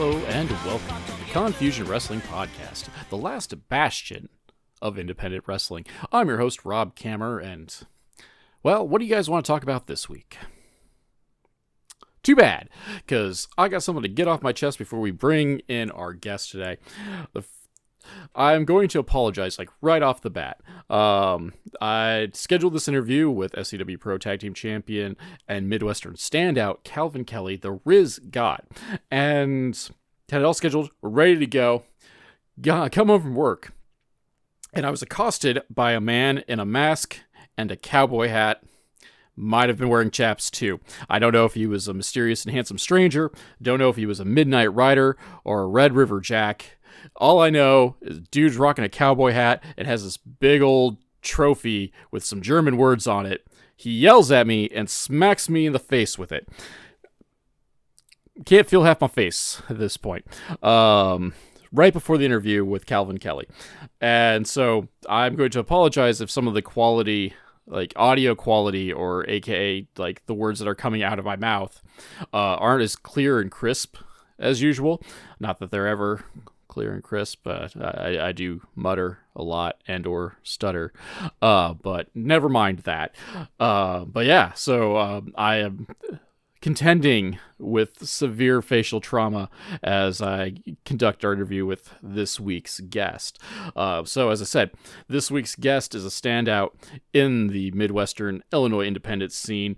Hello and welcome to the Confusion Wrestling Podcast, the last bastion of independent wrestling. I'm your host, Rob Kammer, and, well, what do you guys want to talk about this week? Too bad, because I got something to get off my chest before we bring in our guest today. I'm going to apologize, right off the bat. I scheduled this interview with SCW Pro Tag Team Champion and Midwestern standout Calvin Kelly, the Rizz God, and had it all scheduled, ready to go. Come home from work, and I was accosted by a man in a mask and a cowboy hat. Might have been wearing chaps too. I don't know if he was a mysterious and handsome stranger. Don't know if he was a Midnight Rider or a Red River Jack. All I know is dude's rocking a cowboy hat and has this big old trophy with some German words on it. He yells at me and smacks me in the face with it. Can't feel half my face at this point. Right before the interview with Calvin Kelly. And so I'm going to apologize if some of the quality, audio quality, or aka the words that are coming out of my mouth aren't as clear and crisp as usual. Not that they're ever clear and crisp, but I do mutter a lot and or stutter, but never mind that. But yeah, so I am contending with severe facial trauma as I conduct our interview with this week's guest. So as I said, this week's guest is a standout in the Midwestern Illinois independent scene,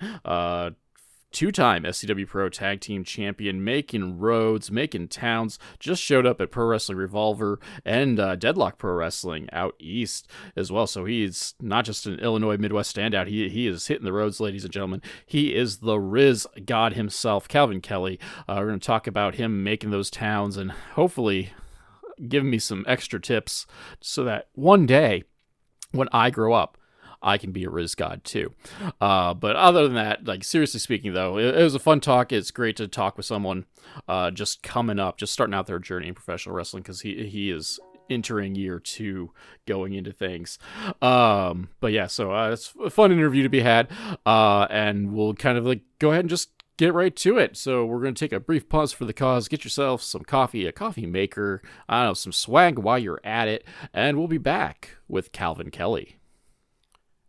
two-time SCW Pro Tag Team Champion, making roads, making towns, just showed up at Pro Wrestling Revolver and Deadlock Pro Wrestling out east as well. So he's not just an Illinois Midwest standout. He is hitting the roads, ladies and gentlemen. He is the Rizz God himself, Calvin Kelly. We're going to talk about him making those towns and hopefully giving me some extra tips so that one day when I grow up, I can be a Rizz God too. But other than that, seriously speaking though, it was a fun talk. It's great to talk with someone just coming up, just starting out their journey in professional wrestling, because he is entering year 2 going into things. But yeah, so it's a fun interview to be had. And we'll kind of go ahead and just get right to it. So we're going to take a brief pause for the cause. Get yourself some coffee, a coffee maker, I don't know, some swag while you're at it. And we'll be back with Calvin Kelly.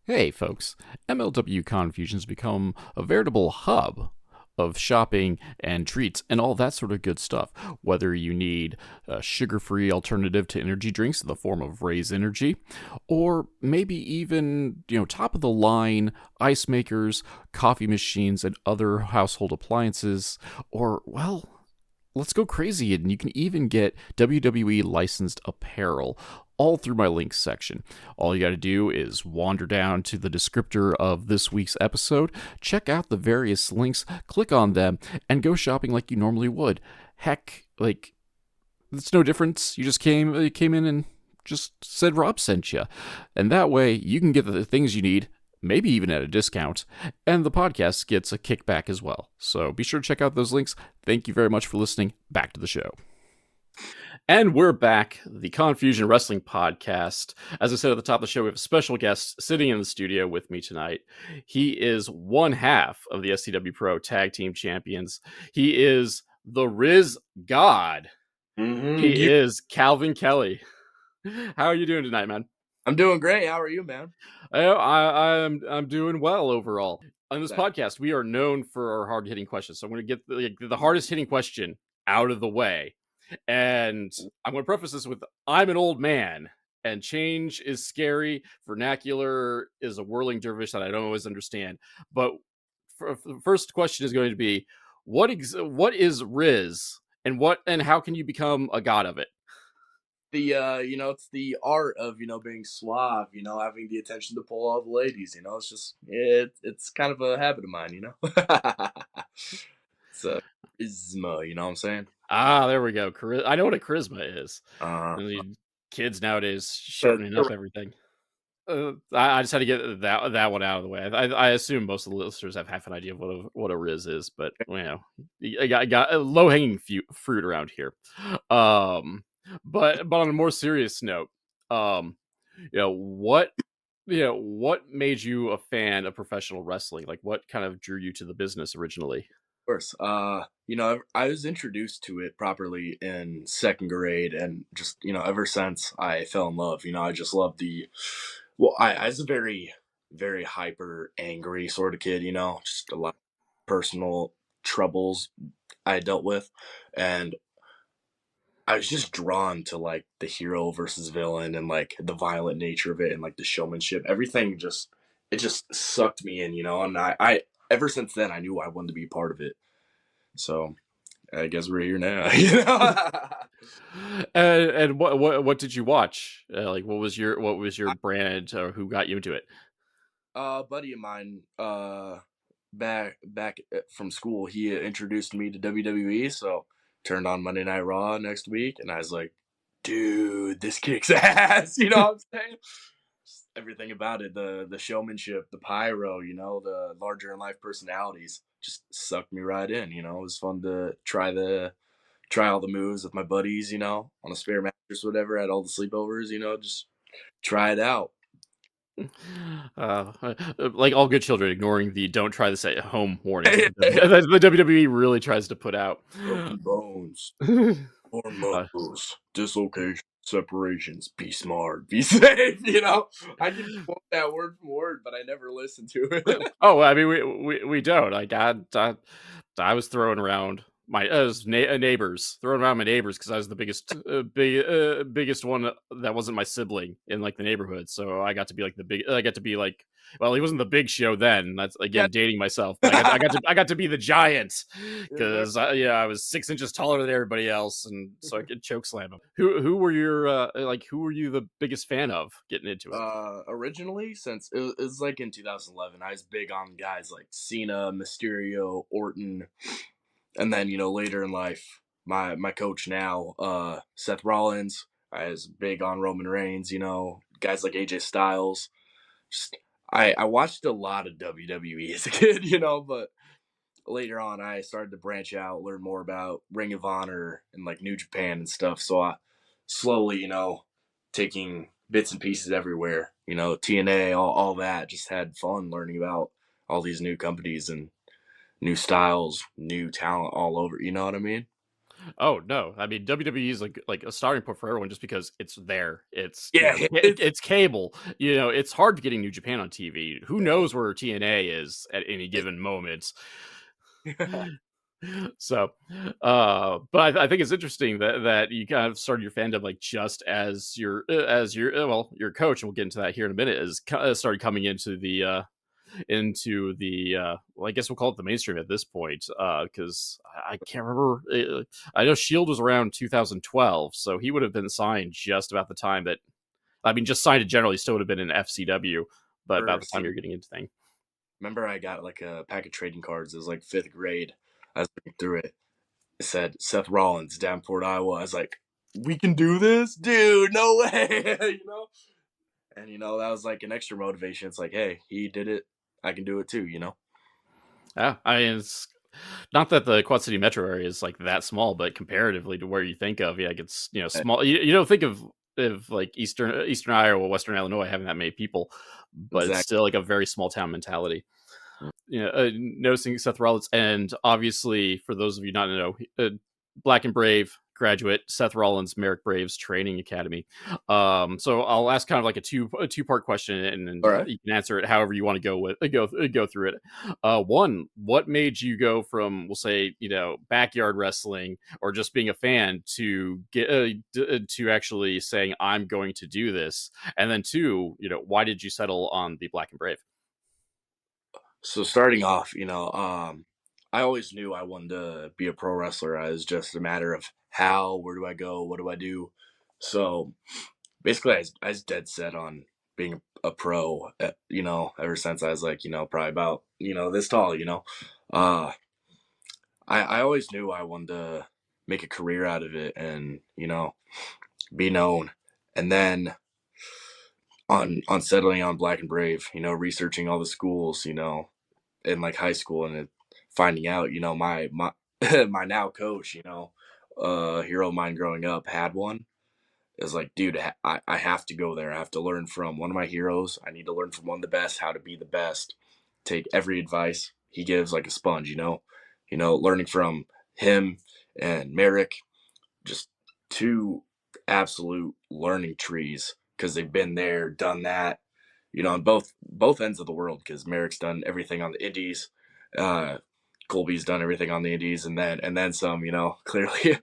Hey folks, MLW Confusion's become a veritable hub of shopping and treats and all that sort of good stuff. Whether you need a sugar-free alternative to energy drinks in the form of Rizz Energy, or maybe even, top-of-the-line ice makers, coffee machines, and other household appliances, or, well, let's go crazy, and you can even get WWE licensed apparel, all through my links section. All you got to do is wander down to the descriptor of this week's episode, check out the various links, click on them, and go shopping like you normally would. Heck, it's no difference. You just came in and just said Rob sent you. And that way, you can get the things you need, maybe even at a discount, and the podcast gets a kickback as well. So be sure to check out those links. Thank you very much for listening. Back to the show. And we're back, the Confusion Wrestling Podcast. As I said at the top of the show, we have a special guest sitting in the studio with me tonight. He is one half of the SCW Pro Tag Team Champions. He is the Rizz God. He is Calvin Kelly. How are you doing tonight, man? I'm doing great. How are you, man? I'm doing well overall. On this podcast, we are known for our hard-hitting questions. So I'm going to get the hardest-hitting question out of the way. And I'm going to preface this with, I'm an old man, and change is scary. Vernacular is a whirling dervish that I don't always understand. But the first question is going to be, what is Rizz, and how can you become a god of it? It's the art of, being suave, having the attention to pull all the ladies, it's just, it's kind of a habit of mine, It's a charisma, you know what I'm saying? Ah, there we go. I know what a charisma is. Kids nowadays shortening up everything. I just had to get that one out of the way. I assume most of the listeners have half an idea of what a Rizz is, but I got low hanging fruit around here. But on a more serious note, what made you a fan of professional wrestling? What kind of drew you to the business originally? course. I was introduced to it properly in second grade, and just ever since I fell in love. I just love the. Well, I was a very, very hyper angry sort of kid. Just a lot of personal troubles I dealt with, and I was just drawn to like the hero versus villain and like the violent nature of it and like the showmanship. Everything just it just sucked me in, and I ever since then I knew I wanted to be part of it. So I guess we're here now. And what did you watch? Like, what was your brand, or who got you into it? A buddy of mine, back from school, he introduced me to WWE. So turned on Monday Night Raw next week, and I was like, dude, this kicks ass. You know what I'm saying? Just everything about it, the showmanship, the pyro, the larger in life personalities, just sucked me right in. It was fun to try all the moves with my buddies, on a spare mattress, whatever, at all the sleepovers, just try it out. Like all good children, ignoring the "don't try this at home" warnings that the WWE really tries to put out. Broken bones, torn Uh, muscles, dislocation, separations. Be smart, be safe. I can quote that word for word, but I never listened to it. oh, I mean, we don't. Like, I was throwing around my neighbors, throwing around my neighbors because I was the biggest one that wasn't my sibling in like the neighborhood. So I got to be like I got to be like, well, he wasn't the big show then. That's Yeah. again dating myself. But I got to be the giant because I was 6 inches taller than everybody else, and so I could choke slam him. Who were your who were you the biggest fan of getting into it? Originally, since it was like in 2011, I was big on guys like Cena, Mysterio, Orton, and then later in life, my coach now, Seth Rollins. I was big on Roman Reigns. Guys like AJ Styles. Just I watched a lot of WWE as a kid, but later on I started to branch out, learn more about Ring of Honor and like New Japan and stuff. So I slowly, taking bits and pieces everywhere, TNA, all that. Just had fun learning about all these new companies and new styles, new talent all over. You know what I mean? Oh no! I mean, WWE is like a starting point for everyone just because it's there. It's Yeah, it's it's cable. It's hard getting New Japan on TV. Who knows where TNA is at any given moment? So, but I think it's interesting that you kind of started your fandom like just as your well, your coach, and we'll get into that here in a minute, is started coming into the well, I guess we'll call it the mainstream at this point, because I can't remember. I know Shield was around 2012, so he would have been signed just about the time that, I mean, just signed in general. He still would have been in FCW, but about the first. time you're getting into thing. Remember, I got like a pack of trading cards. It was like fifth grade. I was looking through it. It said Seth Rollins, Davenport, Iowa. I was like, we can do this, dude. No way, And that was like an extra motivation. It's like, hey, he did it. I can do it too. Yeah, I mean, it's not that the Quad City metro area is like that small, but comparatively to where you think of, yeah, it's small. You don't think of like Eastern Iowa, Western Illinois having that many people, but it's Exactly. still like a very small town mentality. Noticing Seth Rollins, and obviously for those of you not to know, Black and Brave graduate, Seth Rollins, Merrick Braves Training Academy. So I'll ask kind of like a two-part question, and All right. you can answer it however you want to go through it. One, what made you go from, we'll say, backyard wrestling or just being a fan to get to actually saying I'm going to do this? And then two, why did you settle on the Black and Brave? So starting off, I always knew I wanted to be a pro wrestler. It was just a matter of how, where do I go, what do I do? So basically, I was dead set on being a pro. Ever since I was like, probably about this tall. Uh, I always knew I wanted to make a career out of it and be known. And then on settling on Black and Brave, researching all the schools, in like high school, and finding out, my my now coach, hero of mine growing up had one. It was like, dude, I have to go there. I have to learn from one of my heroes. I need to learn from one of the best how to be the best. Take every advice he gives like a sponge, learning from him and Merrick, just two absolute learning trees because they've been there, done that, on both ends of the world. Because Merrick's done everything on the Indies, uh, Colby's done everything on the Indies, and then some. Clearly,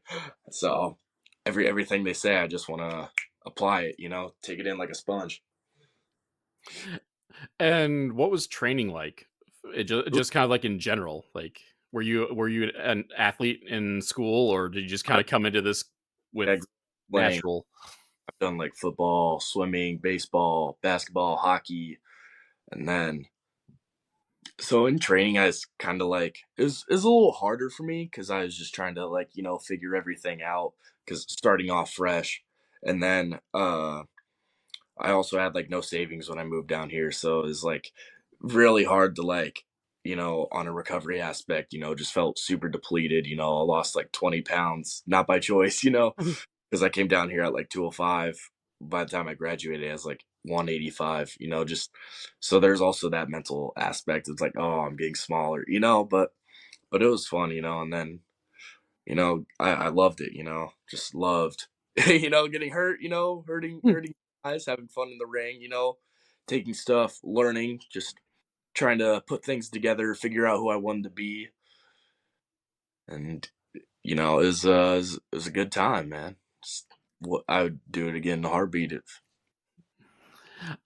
so everything they say, I just want to apply it. Take it in like a sponge. And what was training like? Just kind of like in general. Like, were you an athlete in school, or did you just kind I, of come into this with I playing. natural? I've done like football, swimming, baseball, basketball, hockey, and then so in training, I was kind of like it was a little harder for me because I was just trying to like figure everything out because starting off fresh, and then I also had like no savings when I moved down here, so it was like really hard to like on a recovery aspect, just felt super depleted. I lost like 20 pounds, not by choice, because I came down here at like 205. By the time I graduated, I was like 185, just so there's also that mental aspect. It's like, oh, I'm getting smaller, but it was fun, and then, I loved it, just loved, getting hurt, hurting guys, having fun in the ring, taking stuff, learning, just trying to put things together, figure out who I wanted to be. And it was a good time, man. What I would do it again in a heartbeat. If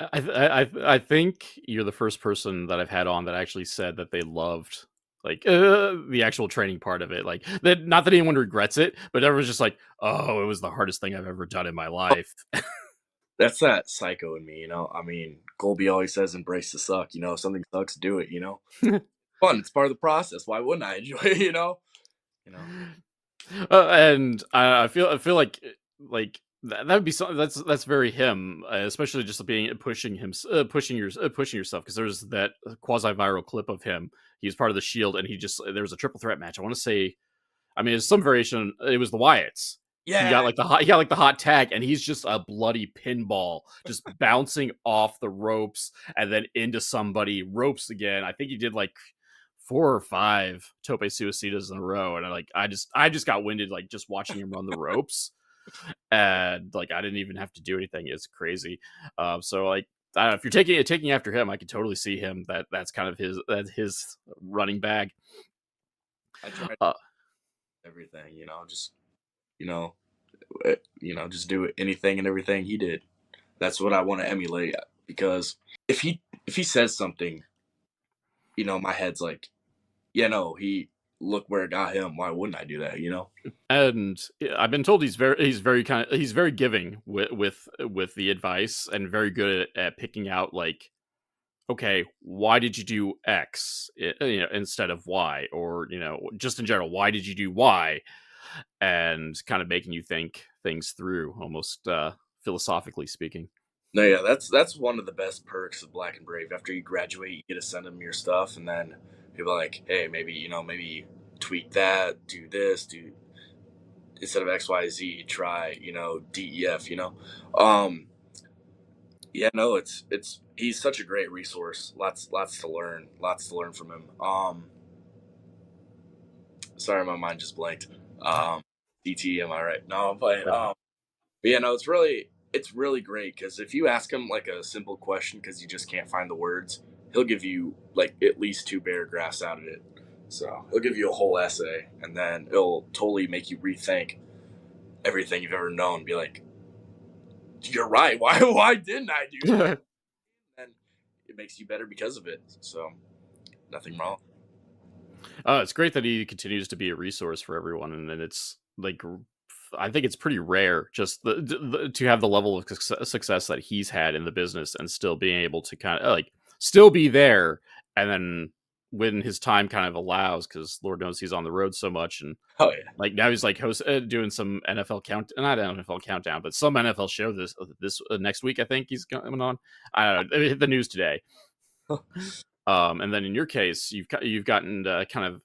I think you're the first person that I've had on that actually said that they loved like the actual training part of it. Like that, not that anyone regrets it, but everyone's just like, oh, it was the hardest thing I've ever done in my life. that's that psycho in me, I mean, Colby always says, "Embrace the suck." If something sucks, do it. Fun. It's part of the process. Why wouldn't I enjoy it? You know. And I feel like that would be something that's very him, especially just being pushing yourself because there's that quasi viral clip of him. He's part of the Shield, and there was a triple threat match. I want to say, I mean, it's some variation. It was the Wyatts. Yeah. He got like the hot tag, and he's just a bloody pinball, just bouncing off the ropes and then into somebody, ropes again. I think he did like 4 or 5 tope suicidas in a row, and I just got winded like just watching him run the ropes, and like I didn't even have to do anything. It's crazy. So like I don't know, if you're taking after him, I could totally see him that's kind of his running bag. I tried Uh, everything. Just you know, just do anything and everything he did. That's what I want to emulate because if he says something, my head's like, yeah, no, he look where it got him. Why wouldn't I do that? and I've been told he's very giving with the advice and very good at picking out like, okay, why did you do X instead of Y, or just in general, why did you do Y, and kind of making you think things through, almost philosophically speaking. No, yeah, that's one of the best perks of Black and Brave. After you graduate, you get to send them your stuff, and then people are like, hey, maybe tweak that, do this, do instead of XYZ, try DEF. Yeah, no, it's he's such a great resource. Lots to learn from him. Sorry, my mind just blanked. DT, am I right? No, but yeah, no, it's really great because if you ask him like a simple question because you just can't find the words, he'll give you like at least 2 paragraphs out of it. So he'll give you a whole essay, and then it'll totally make you rethink everything you've ever known. Be like, you're right. Why didn't I do that? And it makes you better because of it. So nothing wrong. It's great that he continues to be a resource for everyone, and then it's like I think it's pretty rare just to have the level of success that he's had in the business and still being able to kind of like still be there, and then when his time kind of allows, because Lord knows he's on the road so much, and Oh yeah. like now he's like doing some NFL not NFL countdown, but some NFL show this next week. I think he's coming on. I don't know. It hit the news today. And then in your case, you've gotten to kind of,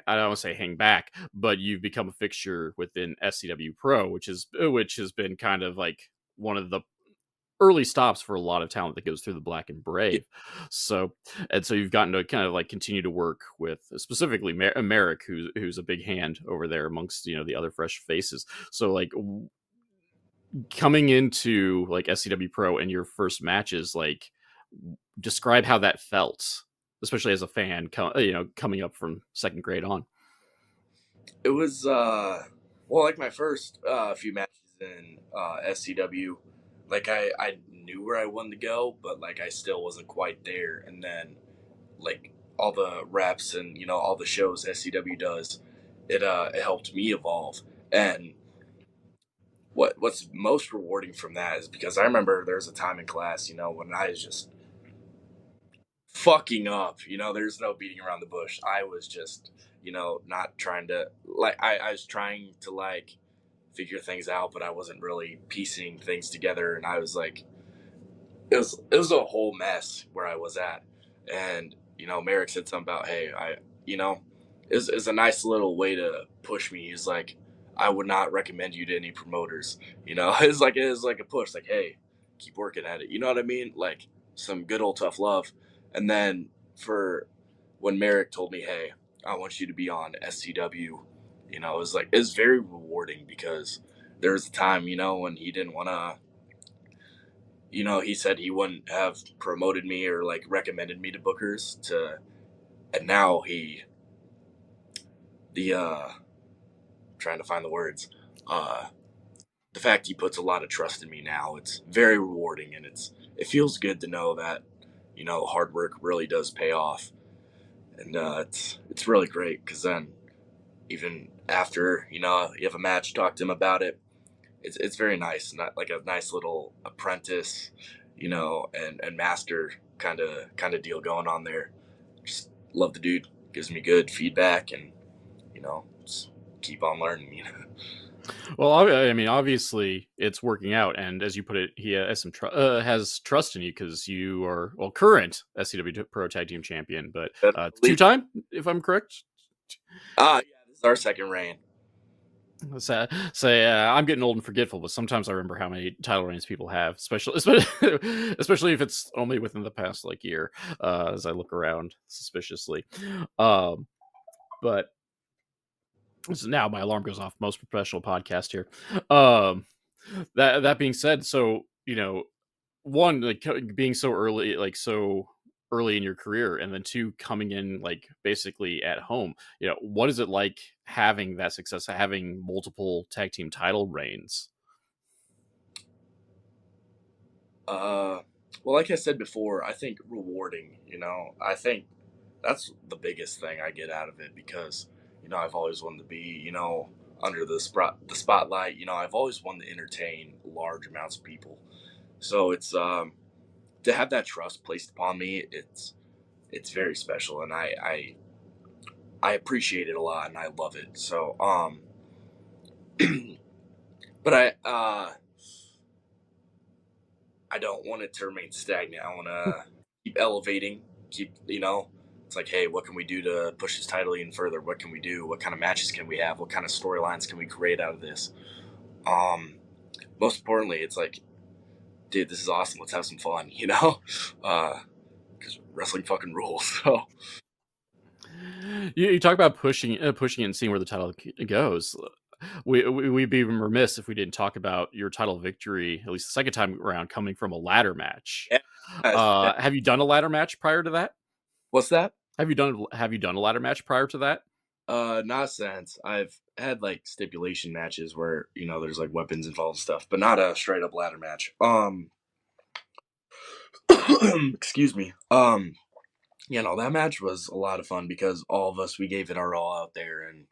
I don't want to say hang back, but you've become a fixture within SCW Pro, which has been kind of like one of the early stops for a lot of talent that goes through the Black and Yeah, Brave. So so you've gotten to kind of like continue to work with specifically Merrick, who's a big hand over there amongst the other fresh faces. So like coming into like SCW Pro and your first matches, like describe how that felt, especially as a fan, coming up from second grade on. it was well, like my first few matches in SCW. Like I knew where I wanted to go, but like I still wasn't quite there. And then like all the reps and all the shows SCW does, it helped me evolve. And what's most rewarding from that is because I remember there was a time in class, when I was just fucking up. There's no beating around the bush. I was just, not trying to like I was trying to like figure things out, but I wasn't really piecing things together, and I was like, it was a whole mess where I was at. And Merrick said something about, hey, you know is a nice little way to push me. He's like, I would not recommend you to any promoters. It's like a push, like, hey, keep working at it. You know what I mean? Like some good old tough love. And then for when Merrick told me, hey, I want you to be on SCW, it was very rewarding because there was a time, when he didn't want to, he said he wouldn't have promoted me or like recommended me to bookers to, and now the trying to find the words, uh, the fact he puts a lot of trust in me now, it's very rewarding, and it feels good to know that, hard work really does pay off. And it's really great because then even after, you have a match, talk to him about it. It's very nice, not like a nice little apprentice, and master kind of deal going on there. Just love the dude. Gives me good feedback, and just keep on learning. Well, I mean, obviously it's working out, and as you put it, he has has trust in you because you are current SCW Pro Tag Team Champion, but Best believe. two-time, if I'm correct. Yeah, this is our second reign. Say, I'm getting old and forgetful, but sometimes I remember how many title reigns people have, especially especially if it's only within the past like year. As I look around suspiciously, um, but so now my alarm goes off. Most professional podcast here. Um, that being said, so one, like being so early, like so early in your career, and then two, coming in like basically at home, what is it like having that success, having multiple tag team title reigns? Uh, well, like I said before, I think rewarding. I think that's the biggest thing I get out of it because I've always wanted to be under the spotlight. I've always wanted to entertain large amounts of people. So it's to have that trust placed upon me. It's very special, and I appreciate it a lot, and I love it. So but I don't want it to remain stagnant. I want to keep elevating. Keep it's like, hey, what can we do to push this title even further? What can we do? What kind of matches can we have? What kind of storylines can we create out of this? Um, Most importantly, it's like, dude, this is awesome. Let's have some fun, because wrestling fucking rules. So You talk about pushing it and seeing where the title goes. We'd be remiss if we didn't talk about your title victory, at least the second time around, coming from a ladder match. yeah. Have you done a ladder match prior to that? What's that? Have you done a ladder match prior to that? Not since. I've had like stipulation matches where there's like weapons involved and stuff, but not a straight up ladder match. Excuse me. That match was a lot of fun because all of us, we gave it our all out there, and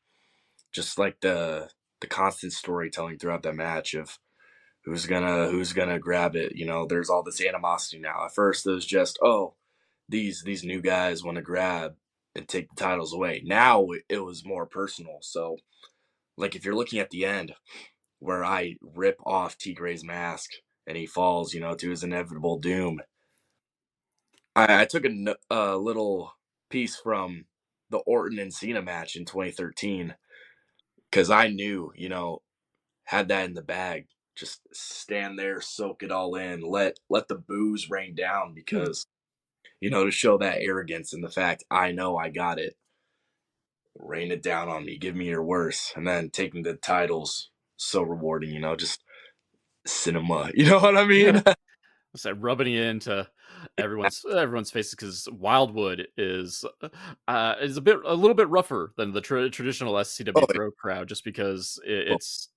just like the constant storytelling throughout that match of who's gonna grab it. There's all this animosity now. At first it was just, oh, these new guys want to grab and take the titles away. Now it was more personal. So like if you're looking at the end where I rip off T Gray's mask and he falls, to his inevitable doom, I took a little piece from the Orton and Cena match in 2013 because I knew, had that in the bag. just stand there, soak it all in, let the booze rain down because to show that arrogance and the fact I know I got it, rain it down on me, give me your worst, and then taking the titles, so rewarding. Just cinema. You know what I mean? So rubbing it into everyone's faces because Wildwood is a little bit rougher than the traditional Oh, SCW Pro crowd, just because it's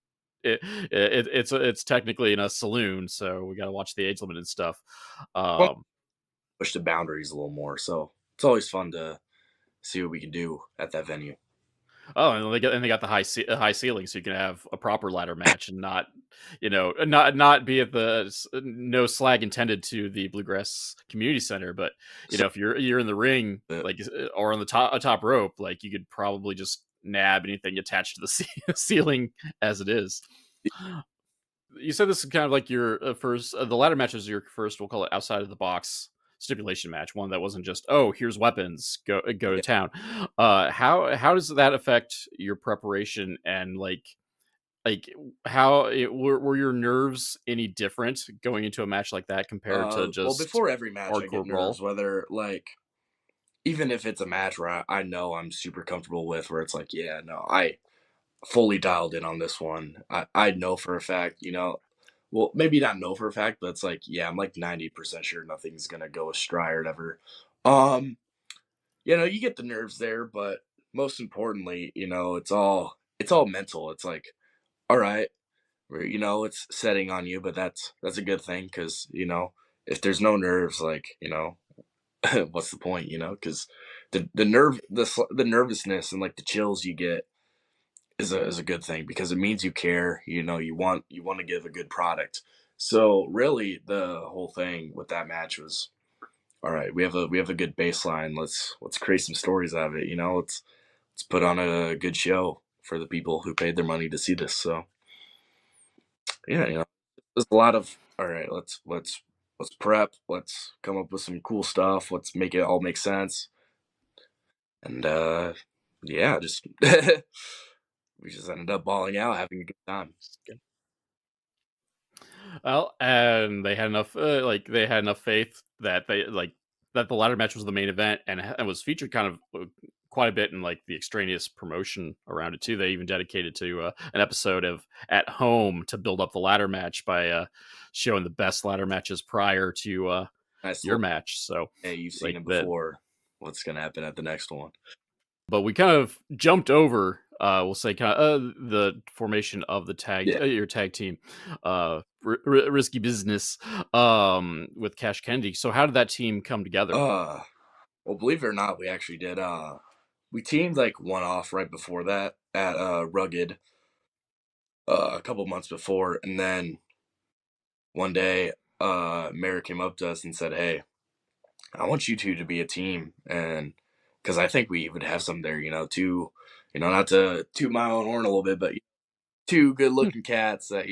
technically in a saloon, so we got to watch the age limit and stuff. well, Um, push the boundaries a little more. So it's always fun to see what we can do at that venue. Oh, and they got the high ceiling, so you can have a proper ladder match and not, not be at no slag intended to the Bluegrass Community Center, but So if you're in the ring, the, like, or on the top rope, like, you could probably just nab anything attached to the ceiling as it is. You said this is kind of like your first, the ladder match is your first, we'll call it outside of the box stipulation match, one that wasn't just, oh, here's weapons, go to yeah. town. How does that affect your preparation, and like how were your nerves any different going into a match like that compared to Well, just before every match, I get hardcore brawl? nerves. Whether like even if it's a match where I know I'm super comfortable with, where it's like, yeah, no, I fully dialed in on this one. I know for a fact, well, maybe not know for a fact, but it's like, yeah, I'm like 90% sure nothing's gonna go astray or whatever. Um, you get the nerves there, but most importantly, it's all mental. It's like, all right, it's setting on you, but that's a good thing because if there's no nerves, like what's the point? Because the nervousness and like the chills you get is a good thing because it means you care. You want to give a good product. So really, the whole thing with that match was all right. We have a good baseline. Let's create some stories out of it. Let's put on a good show for the people who paid their money to see this. So yeah, there's a lot of all right. Let's prep. Let's come up with some cool stuff. Let's make it all make sense. And yeah, just we just ended up balling out, having a good time. Well, and they had enough faith that that the ladder match was the main event, and was featured kind of quite a bit in like the extraneous promotion around it too. They even dedicated to an episode of At Home to build up the ladder match by showing the best ladder matches prior to Nice your little match. So hey, you've seen like it that, before. What's gonna happen at the next one? but we kind of jumped over, we'll say, kind of the formation of the Yeah. your tag team, Risky Business, with Cash Kennedy. So how did that team come together? Well, believe it or not, we actually did. We teamed like one off right before that at Rugged a couple months before, and then one day, Mayor came up to us and said, "Hey, I want you two to be a team," and because I think we would have some there, two, not to toot my own horn a little bit, but two good-looking cats that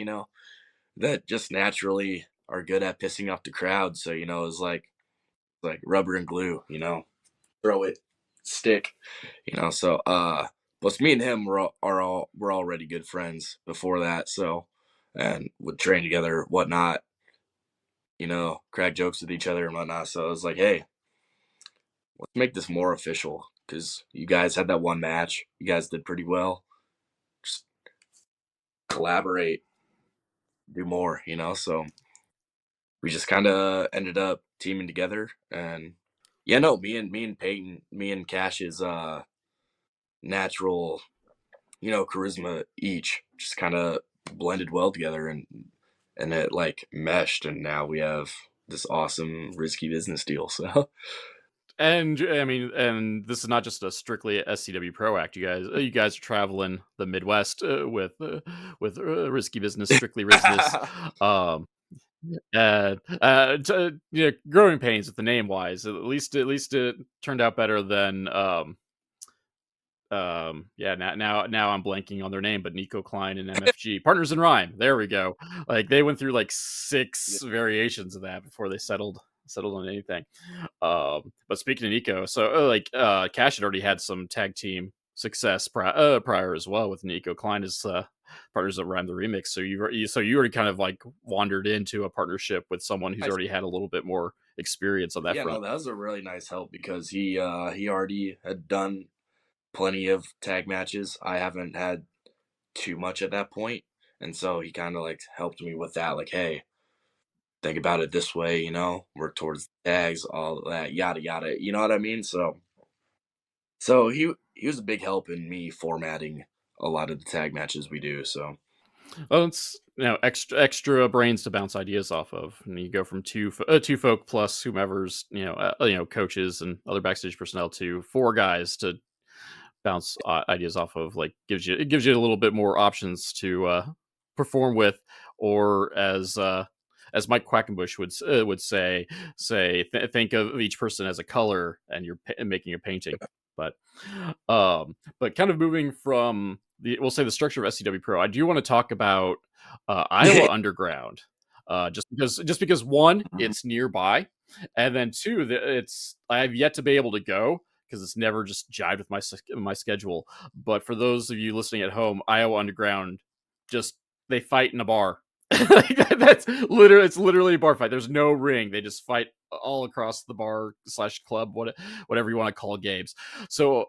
just naturally are good at pissing off the crowd. So it's like rubber and glue, throw it, stick, So plus me and him we're already good friends before that, so and would train together, whatnot, crack jokes with each other and whatnot. So I was like, hey, let's make this more official because you guys had that one match, you guys did pretty well. Just collaborate, do more, So we just kind of ended up teaming together, and yeah, no, me and Peyton, me and Cash's natural, charisma each just kind of blended well together, and it like meshed, and now we have this awesome risky business deal. So And I mean, and this is not just a strictly SCW Pro act. You guys are traveling the Midwest with Risky Business, Strictly Business. Um, growing pains with the name wise. At least it turned out better than yeah, now I'm blanking on their name, but Nico Klein and MFG Partners in Rhyme. There we go. Like, they went through like yeah, 6 variations of that before they settled on anything. But speaking of Nico, so Cash had already had some tag team success prior as well with Nico Klein as partners that rhyme the remix. So you already kind of like wandered into a partnership with someone who's I already had a little bit more experience on that Yeah, no, front. that was a really nice help because he already had done plenty of tag matches. I haven't had too much at that point, and so he kind of like helped me with that. Like, hey, think about it this way, work towards the tags, all that, yada yada. You know what I mean? So he was a big help in me formatting a lot of the tag matches we do. So Well, it's extra brains to bounce ideas off of, and you go from two folk plus whomever's coaches and other backstage personnel to four guys to bounce ideas off of. Like it gives you a little bit more options to perform with, or as Mike Quackenbush would say, think of each person as a color, and you're making a painting. But but kind of moving from we'll say the structure of SCW Pro, I do want to talk about Iowa Underground. Just because one, it's nearby, and then two, it's I have yet to be able to go because it's never just jived with my schedule. But for those of you listening at home, Iowa Underground, just they fight in a bar. It's literally a bar fight. There's no ring. They just fight all across the bar slash club, whatever you want to call games. So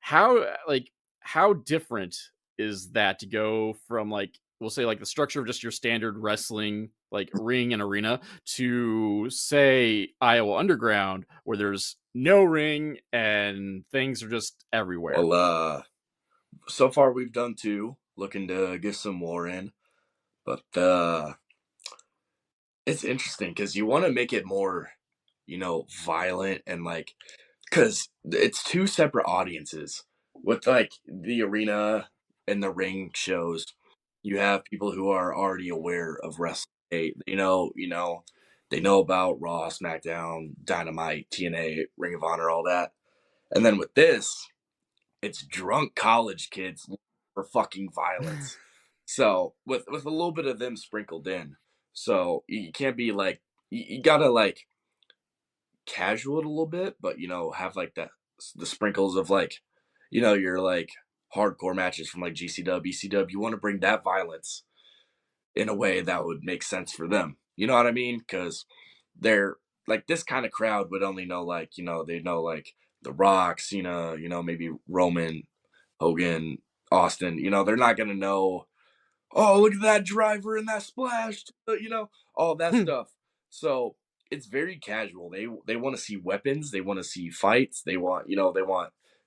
how different is that to go from like we'll say like the structure of just your standard wrestling like ring and arena to say Iowa Underground where there's no ring and things are just everywhere. well, so far we've done two, looking to get some more in, but it's interesting because you want to make it more, violent and like, because it's two separate audiences. With like the arena and the ring shows, you have people who are already aware of wrestling. They know about Raw, SmackDown, Dynamite, TNA, Ring of Honor, all that. And then with this, it's drunk college kids for fucking violence. So with a little bit of them sprinkled in. So you can't be like you gotta like casual it a little bit, but have like the sprinkles of like, your like hardcore matches from like GCW, ECW. You want to bring that violence in a way that would make sense for them. You know what I mean? Because they're like this kind of crowd would only know like they know like the Rocks, maybe Roman, Hogan, Austin. They're not gonna know. Oh, look at that driver and that splash. All that stuff. So it's very casual. They want to see weapons. They want to see fights. They want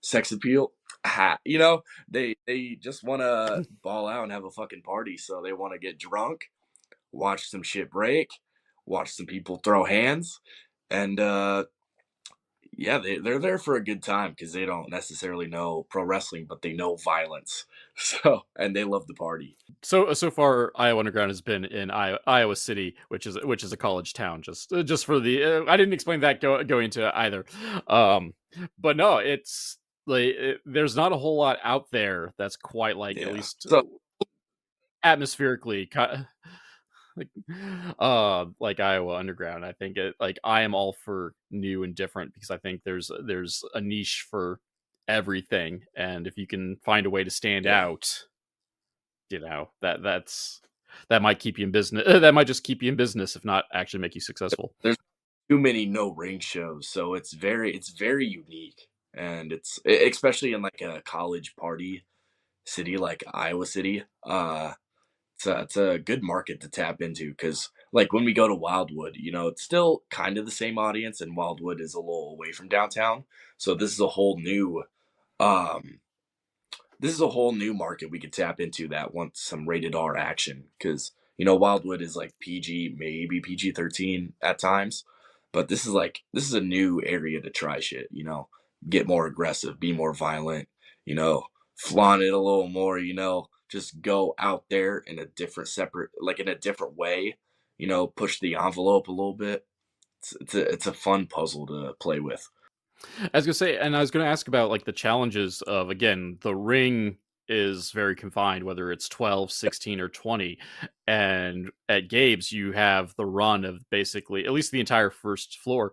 sex appeal. Ha, they just want to ball out and have a fucking party. So they want to get drunk, watch some shit break, watch some people throw hands, and yeah, they're there for a good time because they don't necessarily know pro wrestling, but they know violence. And they love the party. So far Iowa Underground has been in Iowa City, which is a college town. Just for the I didn't explain that going into either. But no, it's like there's not a whole lot out there that's quite like at Yeah. least So atmospherically like like Iowa Underground. I think like I am all for new and different because I think there's a niche for everything, and if you can find a way to stand yeah, out, that might keep you in business. That might just keep you in business, if not actually make you successful. there's too many no ring shows, so it's very unique, and especially in like a college party city like Iowa City. It's a good market to tap into because like when we go to Wildwood, it's still kind of the same audience, and Wildwood is a little away from downtown, so um this is a whole new market we could tap into that wants some rated R action because Wildwood is like PG, maybe PG-13 at times, but this is a new area to try shit. Get more aggressive, be more violent, you know, flaunt it a little more. Just go out there in a different way. Push the envelope a little bit. It's a fun puzzle to play with. I was gonna say, and I was gonna ask about like the challenges of again the ring is very confined, whether it's 12, 16, or 20, and at Gabe's you have the run of basically at least the entire first floor.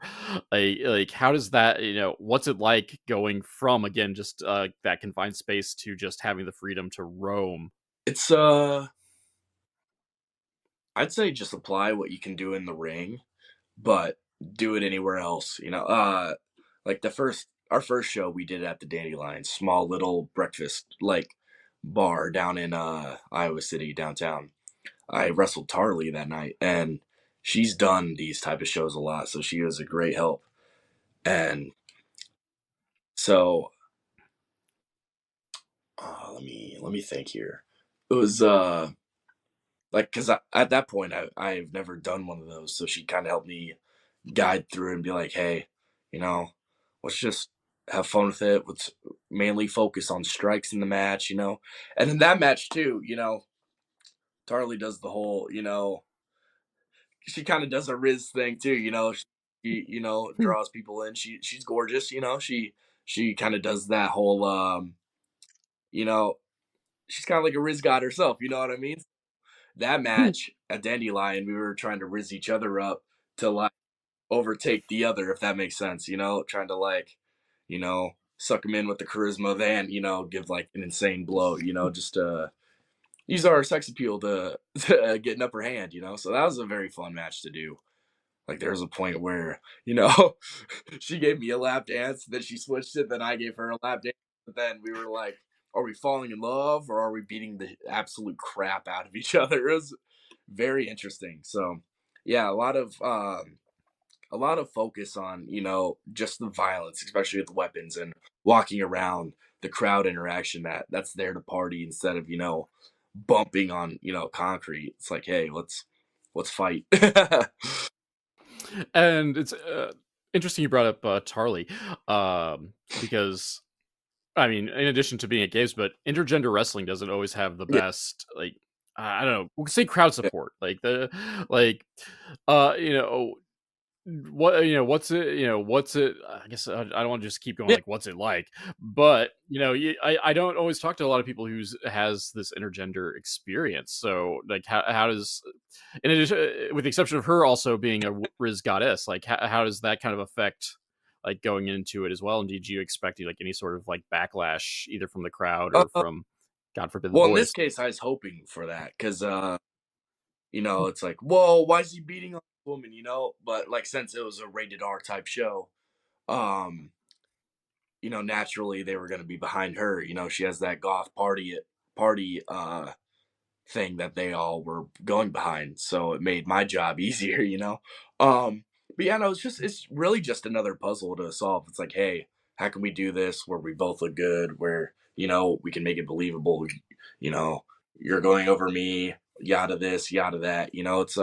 Like how does that what's it like going from again just that confined space to just having the freedom to roam? It's I'd say just apply what you can do in the ring, but do it anywhere else. Like the first our first show we did at the Dandelion, small little breakfast like bar down in Iowa City downtown. I wrestled Tarly that night, and she's done these type of shows a lot, so she was a great help. And so let me think here. It was like because at that point I've never done one of those, so she kind of helped me guide through and be like, hey, you know, let's just have fun with it. Let's mainly focus on strikes in the match. And in that match too, Tarly does the whole, she kind of does a Riz thing too. She draws people in. She's gorgeous. She kind of does that whole you know, she's kind of like a Riz God herself. You know what I mean? That match at Dandelion, we were trying to Riz each other up to like overtake the other, if that makes sense. Trying to like, suck him in with the charisma, then give like an insane blow. Just use our sex appeal to get an upper hand. So that was a very fun match to do. Like there was a point where she gave me a lap dance, then she switched it, then I gave her a lap dance, but then we were like, are we falling in love or are we beating the absolute crap out of each other? It was very interesting. So yeah, a lot of focus on just the violence, especially with the weapons and walking around, the crowd interaction that's there to party instead of bumping on concrete. It's like, hey, let's fight. And it's interesting you brought up Tarly, because I mean, in addition to being at games, but intergender wrestling doesn't always have the Yeah. best, like, I don't know, we could say crowd support, like like, you know, what's it, I guess I don't want to just keep going Yeah. like what's it like, but I don't always talk to a lot of people who's has this intergender experience. So like how does, in addition, with the exception of her also being a Riz goddess, like how does that kind of affect like going into it as well? And did you expect like any sort of like backlash either from the crowd or Uh, from, God forbid, the well, in this boys? case, I was hoping for that because it's like, whoa, why is he beating on a woman? But like since it was a rated R type show, um, naturally they were going to be behind her. She has that goth party thing that they all were going behind. So it made my job easier. But yeah, no, it's really just another puzzle to solve. It's like, hey, how can we do this where we both look good, where, we can make it believable, you know, you're going over me, yada this, yada that. It's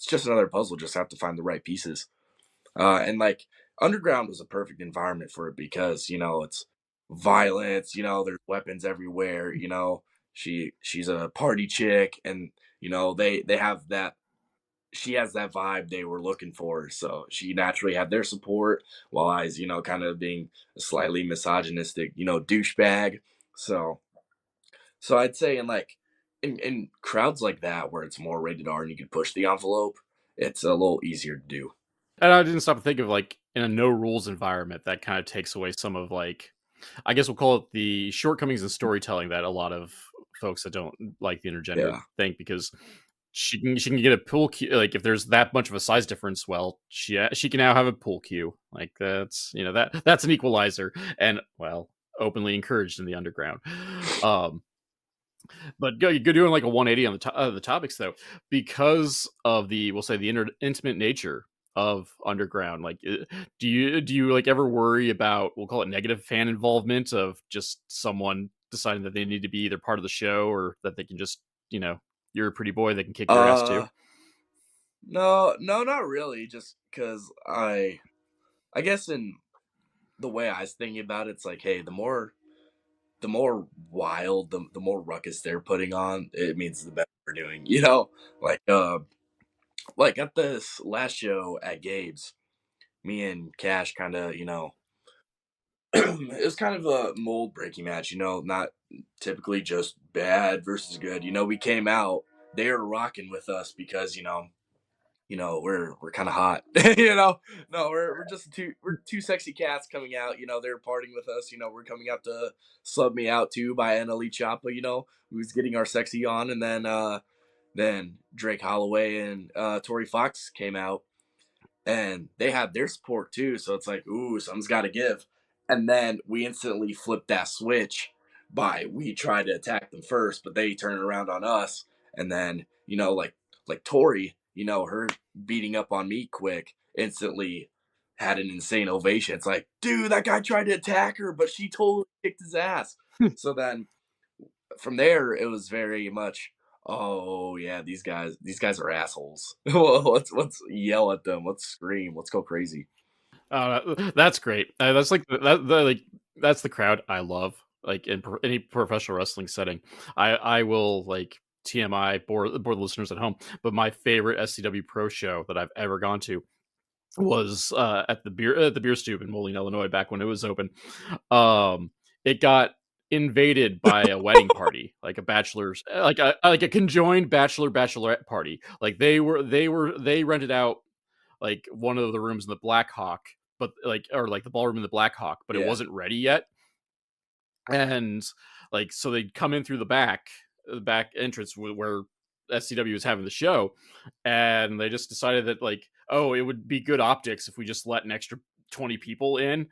just another puzzle, just have to find the right pieces. And like underground was a perfect environment for it because it's violence. There's weapons everywhere. She's a party chick, and they have that. She has that vibe they were looking for, so she naturally had their support. While I was, kind of being a slightly misogynistic, douchebag. So, so I'd say in crowds like that where it's more rated R and you can push the envelope, it's a little easier to do. And I didn't stop to think of like in a no rules environment that kind of takes away some of like, I guess we'll call it the shortcomings in storytelling that a lot of folks that don't like the intergender Yeah. think, because she can get a pool cue, like if there's that much of a size difference, well she can now have a pool cue, like that's an equalizer, and well, openly encouraged in the underground. um but go doing like a 180 on the topics though, because of the, we'll say, the intimate nature of underground. Like, do you like ever worry about, we'll call it, negative fan involvement of just someone deciding that they need to be either part of the show or that they can just, you're a pretty boy, they can kick your ass too? Uh, no, no, not really. Just because I guess in the way I was thinking about it, it's like, hey, the more wild, the more ruckus they're putting on, it means the better we're doing. Like like at this last show at Gabe's, me and Cash kind of, it was kind of a mold breaking match. Not typically just bad versus good. We came out, they were rocking with us because we're kind of hot. No, we're two sexy cats coming out. They're partying with us. We're coming out to sub me out too by NLE Choppa. Who's getting our sexy on, and then Drake Holloway and Tori Fox came out, and they had their support too. So it's like, ooh, something's got to give. And then we instantly flipped that switch by we tried to attack them first, but they turned around on us. And then like Tori, her beating up on me quick instantly had an insane ovation. It's like, dude, that guy tried to attack her, but she totally kicked his ass. So then from there, it was very much, oh yeah, these guys are assholes. Well, let's yell at them. Let's scream. Let's go crazy. That's great. That's like that's the crowd I love. Like in any professional wrestling setting, I will like TMI bore the listeners at home. But my favorite SCW Pro show that I've ever gone to was at the beer stube in Moline, Illinois, back when it was open. It got invaded by a wedding party, like a bachelor's, like a conjoined bachelorette party. Like they rented out like one of the rooms in the Black Hawk, but like the ballroom in the Black Hawk, but it Yeah, wasn't ready yet. And like so they'd come in through the back entrance where SCW was having the show, and they just decided that like, oh, it would be good optics if we just let an extra 20 people in,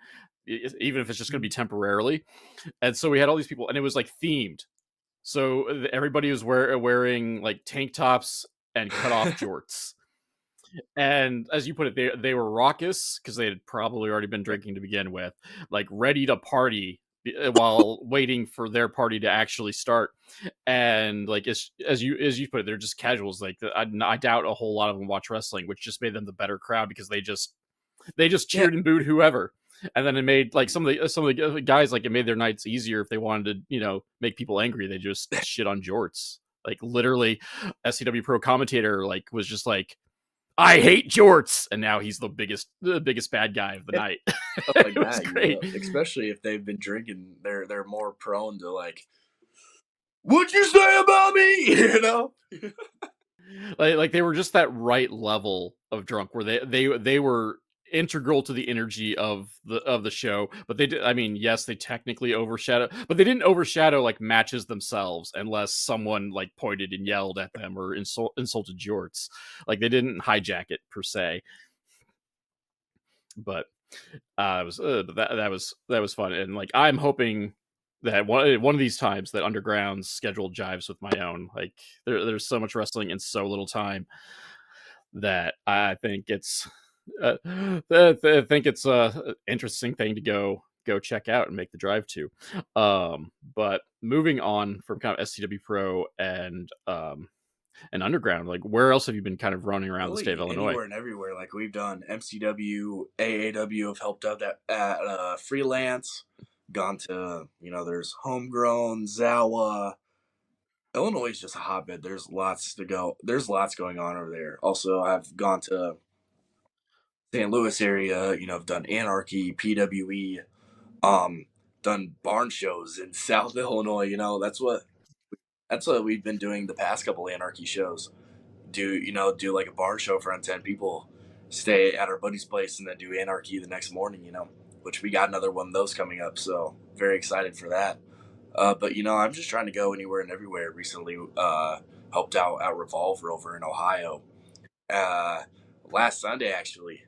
even if it's just going to be temporarily. And so we had all these people, and it was like themed. So everybody was wearing like tank tops and cut off jorts. And as you put it, they were raucous because they had probably already been drinking to begin with, like ready to party while waiting for their party to actually start. And like as you put it, they're just casuals. Like I doubt a whole lot of them watch wrestling, which just made them the better crowd because they just yeah, cheered and booed whoever. And then it made like some of the guys, like it made their nights easier if they wanted to make people angry. They just shit on jorts. Like literally, SCW Pro commentator like was just like, I hate jorts, and now he's the biggest bad guy of the yeah, night. stuff like It was that. great. Especially if they've been drinking, they're more prone to like, what'd you say about me? Like they were just that right level of drunk where they were integral to the energy of the show. But they did, I mean, yes, they technically overshadow, but they didn't overshadow like matches themselves unless someone like pointed and yelled at them or insulted jorts. Like they didn't hijack it per se. But it was that was fun. And like I'm hoping that one of these times that Underground's schedule jives with my own. Like there's so much wrestling in so little time that I think it's I think it's a interesting thing to go check out and make the drive to. But moving on from kind of SCW Pro and Underground, like where else have you been kind of running around the state of Really, Illinois? anywhere and everywhere. Like we've done MCW, AAW have helped out that at freelance. Gone to there's homegrown Zawa. Illinois is just a hotbed. There's lots to go. There's lots going on over there. Also, I've gone to St. Louis area. I've done Anarchy, PWE. Um, done barn shows in South Illinois. That's what we've been doing the past couple Anarchy shows. Do like a barn show for around 10 people, stay at our buddy's place, and then do Anarchy the next morning. Which we got another one of those coming up. So very excited for that. But I'm just trying to go anywhere and everywhere. Recently, helped out at Revolver over in Ohio. Uh, Last Sunday, actually.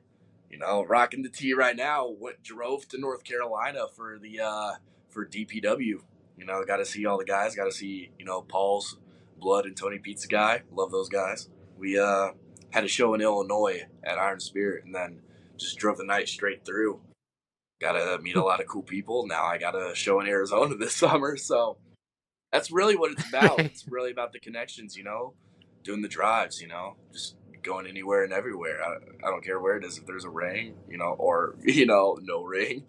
Rocking the tee right now. What drove to North Carolina for the for DPW. Got to see all the guys. Got to see Paul's Blood and Tony Pizza guy. Love those guys. We had a show in Illinois at Iron Spirit, and then just drove the night straight through. Got to meet a lot of cool people. Now I got a show in Arizona this summer, so that's really what it's about. It's really about the connections, doing the drives, just going anywhere and everywhere. I don't care where it is. If there's a ring, or no ring,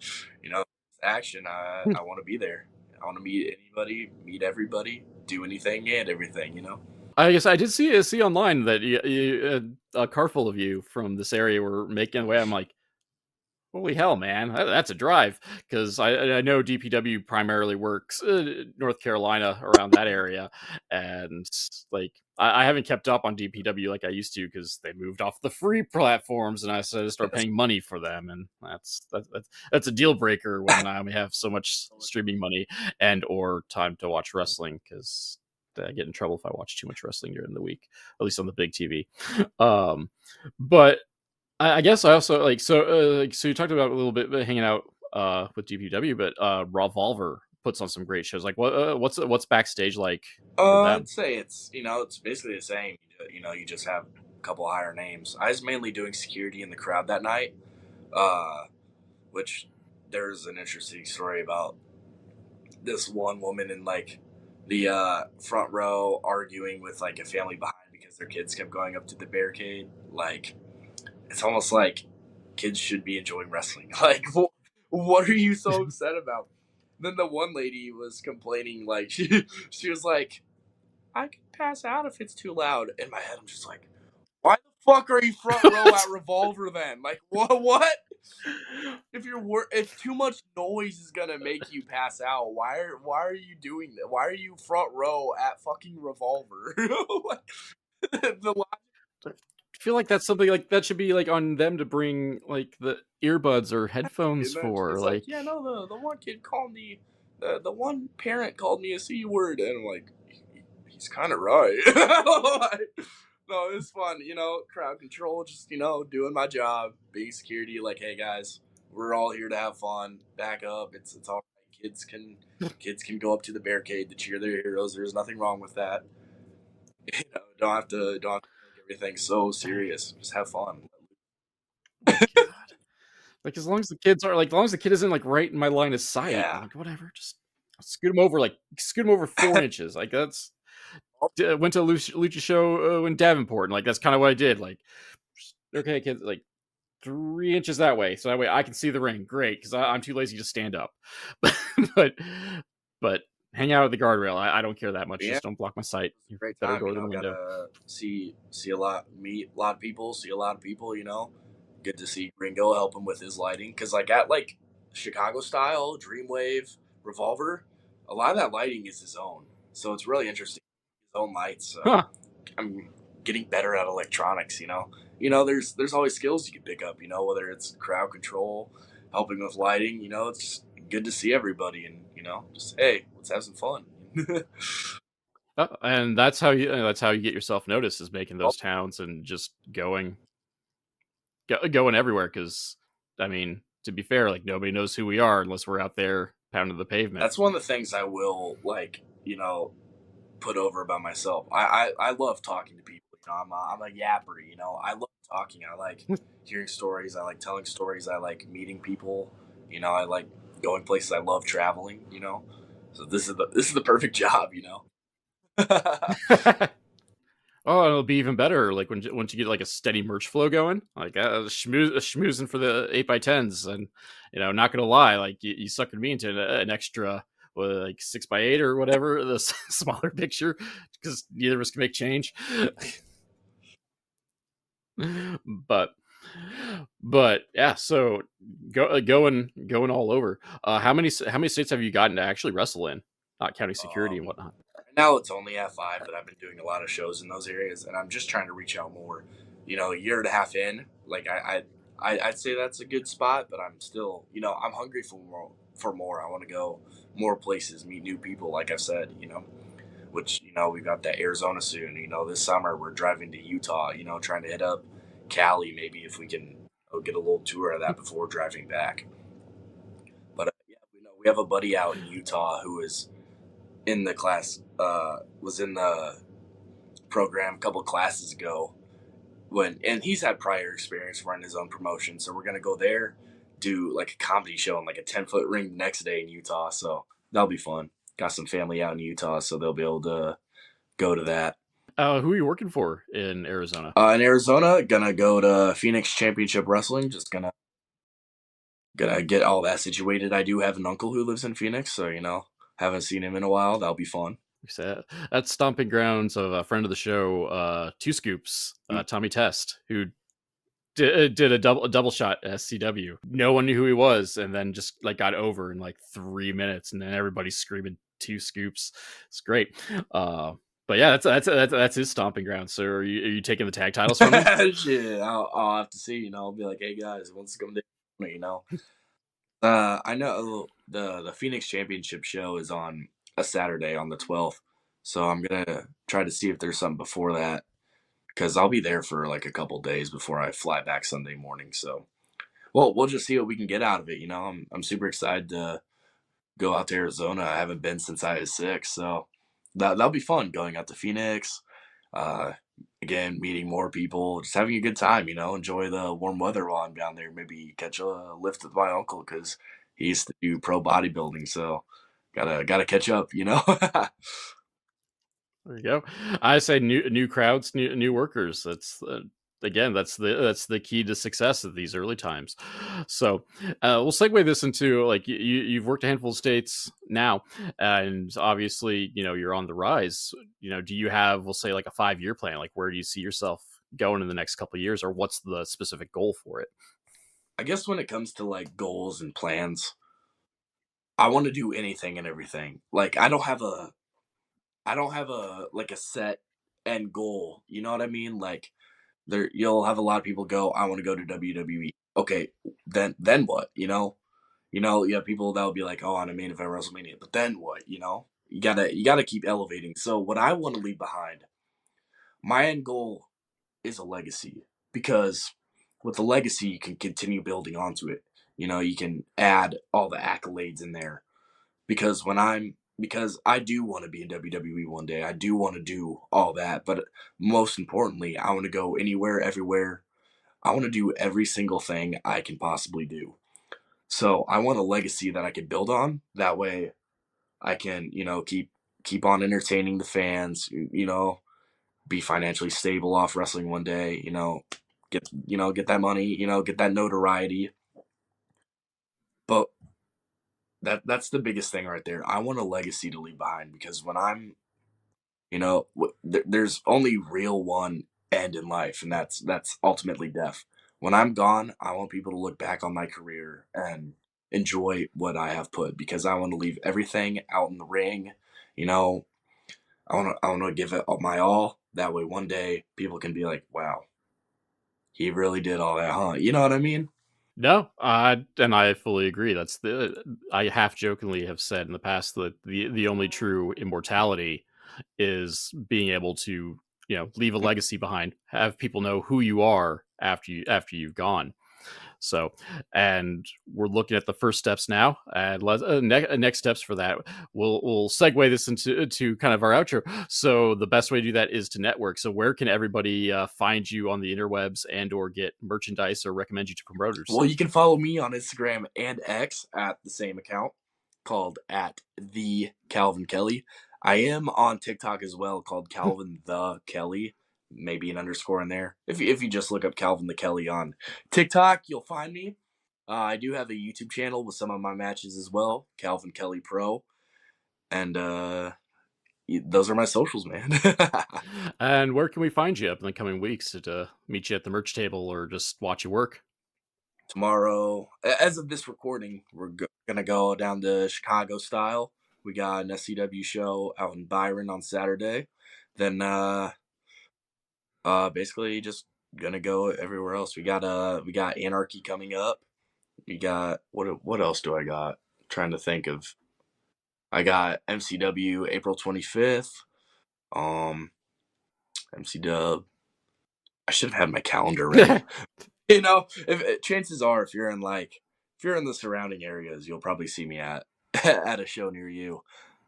action. I want to be there. I want to meet anybody, meet everybody, do anything and everything. I guess I did see online that a car full of you from this area were making away. I'm like, Holy hell, man! That's a drive. Because I know DPW primarily works North Carolina around that area, and like I haven't kept up on DPW like I used to because they moved off the free platforms, and I started to start That's paying money for them, and that's a deal breaker when I only have so much streaming money and or time to watch wrestling because I get in trouble if I watch too much wrestling during the week, at least on the big TV. Um, but I guess I also so you talked about a little bit hanging out with DPW, but Revolver puts on some great shows. Like what's backstage like for them? I'd say it's basically the same. You just have a couple higher names. I was mainly doing security in the crowd that night, uh, which there's an interesting story about this one woman in like the front row arguing with like a family behind because their kids kept going up to the barricade. Like it's almost like kids should be enjoying wrestling. Like what are you so upset about? Then the one lady was complaining like she was like, I could pass out if it's too loud. In my head, I'm just like, why the fuck are you front row at Revolver then? Like, what? If too much noise is gonna make you pass out, why are you doing that? Why are you front row at fucking Revolver? The I feel like that's something like that should be like on them to bring like the earbuds or headphones and then for. she's like, Like yeah, no, the one kid called me, the one parent called me a c word, and I'm like, he's kind of right. Like, no, it's fun, crowd control, just doing my job, being security. Like, hey guys, we're all here to have fun. Back up. It's all right. Kids can go up to the barricade to cheer their heroes. There's nothing wrong with that. Don't have to make everything so serious. Just have fun. God, like as long as the kids are like, as long as the kid isn't like right in my line of sight, I'm Yeah. like whatever, just scoot him over 4 inches. Like that's went to a lucha show in Davenport, and like that's kind of what I did. Like, okay, kids, like 3 inches that way, so that way I can see the ring. Great, because I'm too lazy to stand up. but but hang out at the guardrail. I don't care that much. Yeah. Just don't block my sight. It's You a great better time, go to the window. gotta see a lot, meet a lot of people, see a lot of people. Good to see Ringo help him with his lighting, because like at like Chicago style, Dreamwave, Revolver, a lot of that lighting is his own. So it's really interesting. His own lights. So Huh. I'm getting better at electronics. There's always skills you can pick up. Whether it's crowd control, helping with lighting. It's just good to see everybody, and just hey, let's have some fun. And that's how you get yourself noticed is making those towns and just going everywhere. Because I mean, to be fair, like nobody knows who we are unless we're out there pounding the pavement. That's one of the things I will put over about myself. I love talking to people. I'm a yapper. I love talking. I like hearing stories. I like telling stories. I like meeting people. I like going places. I love traveling. So this is the perfect job. Oh, it'll be even better. Like once you get like a steady merch flow going, like schmoozing for the 8x10s, and not gonna lie, like you suckered me into an extra like 6x8 or whatever, the smaller picture, because neither of us can make change. but but yeah, so going all over. How many states have you gotten to actually wrestle in, not counting security and whatnot? Now it's only F5, but I've been doing a lot of shows in those areas, and I'm just trying to reach out more. A year and a half in, like I'd say that's a good spot, but I'm still, I'm hungry for more. For more, I want to go more places, meet new people. Like I've said, which we've got that Arizona soon. This summer we're driving to Utah. Trying to hit up Cali, maybe if we can get a little tour of that before driving back. But yeah, we have a buddy out in Utah who is in the class, was in the program a couple classes ago, and he's had prior experience running his own promotion. So we're gonna go there, do like a comedy show in like a 10-foot ring the next day in Utah. So that'll be fun. Got some family out in Utah, so they'll be able to go to that. Who are you working for in Arizona? In Arizona, gonna go to Phoenix Championship Wrestling. Just gonna get all that situated. I do have an uncle who lives in Phoenix, so haven't seen him in a while. That'll be fun. That's stomping grounds of a friend of the show, Two Scoops, Tommy Test, who did a double shot at SCW. No one knew who he was, and then just like got over in like 3 minutes, and then everybody's screaming 2 scoops. It's great. But yeah, that's his stomping ground. So are you taking the tag titles from him? Shit, I'll have to see. I'll be like, hey guys, who wants to come to you know? I know the Phoenix Championship show is on a Saturday on the 12th, so I'm gonna try to see if there's something before that because I'll be there for like a couple days before I fly back Sunday morning. So, well, we'll just see what we can get out of it. I'm super excited to go out to Arizona. I haven't been since I was 6, so that'll be fun going out to Phoenix. Uh, Again, meeting more people, just having a good time. Enjoy the warm weather while I'm down there. Maybe catch a lift with my uncle because he used to do pro bodybuilding, so gotta catch up. There you go. I say new crowds, new workers. That's again, that's the key to success of these early times. So we'll segue this into like you've worked a handful of states now, and obviously you're on the rise. Do you have, we'll say, like a 5-year plan? Like where do you see yourself going in the next couple of years, or what's the specific goal for it? I guess when it comes to like goals and plans, I want to do anything and everything. Like I don't have a like a set end goal. You know what I mean? Like you'll have a lot of people go, I want to go to WWE. Okay, then what? You have people that'll be like, oh, on a main event WrestleMania, but then what? You gotta keep elevating. So what I want to leave behind, my end goal is a legacy because with the legacy you can continue building onto it. You can add all the accolades in there because I do want to be in WWE one day. I do want to do all that, but most importantly, I want to go anywhere, everywhere. I want to do every single thing I can possibly do. So I want a legacy that I can build on. That way, I can keep on entertaining the fans. Be financially stable off wrestling one day. Get that money. Get that notoriety. But that's the biggest thing right there. I want a legacy to leave behind because when I'm there's only real one end in life, and that's ultimately death. When I'm gone, I want people to look back on my career and enjoy what I have put because I want to leave everything out in the ring. You know, I want to give it my all. That way, one day people can be like, "Wow, he really did all that, huh?" You know what I mean? No, and I fully agree. That's the I half jokingly have said in the past that the only true immortality is being able to leave a legacy behind, have people know who you are after you've gone. So, and we're looking at the first steps now, and next steps for that. We'll segue this into kind of our outro. So, the best way to do that is to network. So, where can everybody find you on the interwebs and/or get merchandise or recommend you to promoters? Well, you can follow me on Instagram and X at the same account called at the Calvin Kelly. I am on TikTok as well called Calvin the Kelly. Maybe an underscore in there. If you just look up Calvin the Kelly on TikTok, you'll find me. I do have a YouTube channel with some of my matches as well, Calvin Kelly Pro, and those are my socials, man. And where can we find you up in the coming weeks to meet you at the merch table or just watch you work? Tomorrow, as of this recording, we're gonna go down to Chicago style. We got an SCW show out in Byron on Saturday. Then basically just gonna go everywhere else. We got Anarchy coming up. We got what else do I got? Trying to think of. I got MCW April 25th. Um MC Dub. I should have had my calendar ready. If chances are, if you're in the surrounding areas, you'll probably see me at at a show near you.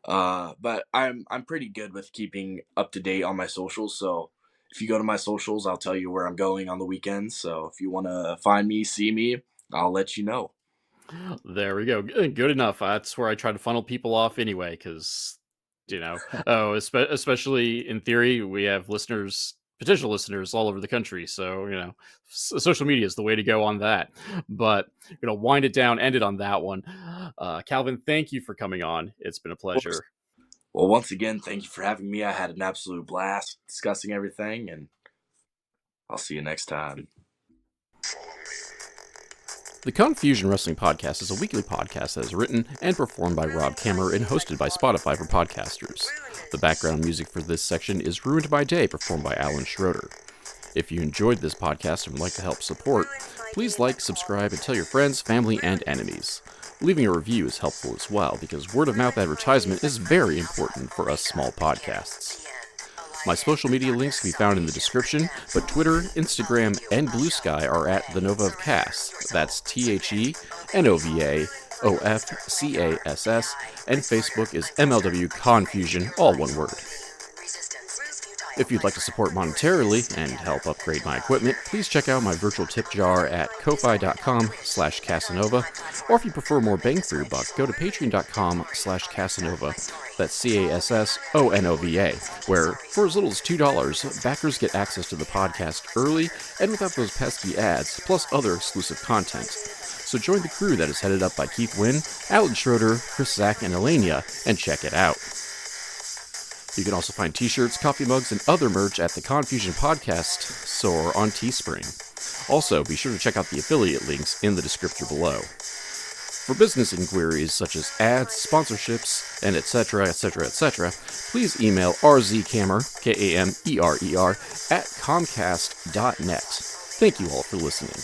But I'm pretty good with keeping up to date on my socials. So if you go to my socials, I'll tell you where I'm going on the weekends. So if you want to find me, see me, I'll let you know. There we go. Good enough. That's where I try to funnel people off anyway, because oh, especially in theory, we have potential listeners all over the country. So social media is the way to go on that. But wind it down, end it on that one. Calvin, thank you for coming on. It's been a Of course. pleasure. Well, once again, thank you for having me. I had an absolute blast discussing everything, and I'll see you next time. The Confusion Wrestling Podcast is a weekly podcast that is written and performed by Rob Kammer and hosted by Spotify for podcasters. The background music for this section is Ruined by Day, performed by Alan Schroeder. If you enjoyed this podcast and would like to help support, please like, subscribe, and tell your friends, family, and enemies. Leaving a review is helpful as well, because word-of-mouth advertisement is very important for us small podcasts. My social media links can be found in the description, but Twitter, Instagram, and Blue Sky are at The Nova of Cass. That's TheNovaOfCass, and Facebook is MLW Confusion, all one word. If you'd like to support monetarily and help upgrade my equipment, please check out my virtual tip jar at ko-fi.com/Casanova, or if you prefer more bang for your buck, go to patreon.com/Casanova, that's CASSONOVA, where for as little as $2, backers get access to the podcast early and without those pesky ads, plus other exclusive content. So join the crew that is headed up by Keith Wynn, Alan Schroeder, Chris Zach, and Elenia, and check it out. You can also find t-shirts, coffee mugs, and other merch at the Confusion Podcast store on Teespring. Also, be sure to check out the affiliate links in the description below. For business inquiries such as ads, sponsorships, and etc., please email rzkamer, Kamerer, at comcast.net. Thank you all for listening.